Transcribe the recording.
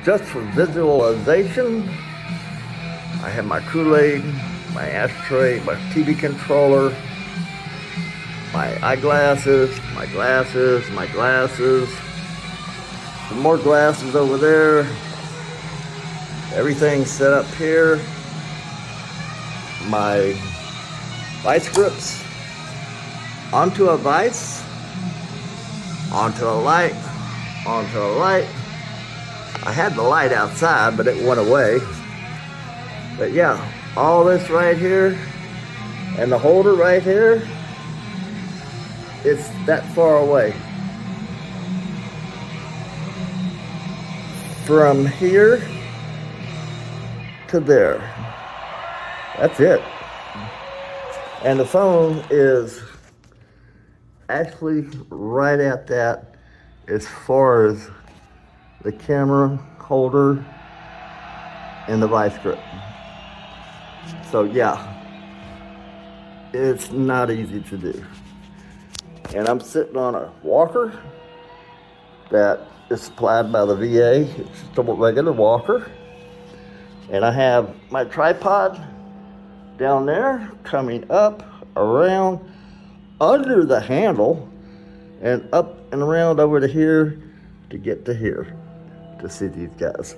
just for visualization, I have my Kool-Aid, my ashtray, my TV controller, my eyeglasses, my glasses, my glasses, some more glasses over there, everything set up here, my vice grips, onto a vice, onto a light, onto a light. I had the light outside, but it went away. But yeah, all this right here, and the holder right here, it's that far away. From here to there. That's it. And the phone is actually right at that as far as the camera holder and the vice grip. So yeah, it's not easy to do. And I'm sitting on a walker that is supplied by the VA. It's just a regular walker. And I have my tripod down there coming up, around, under the handle, and up and around over to here to get to here to see these guys.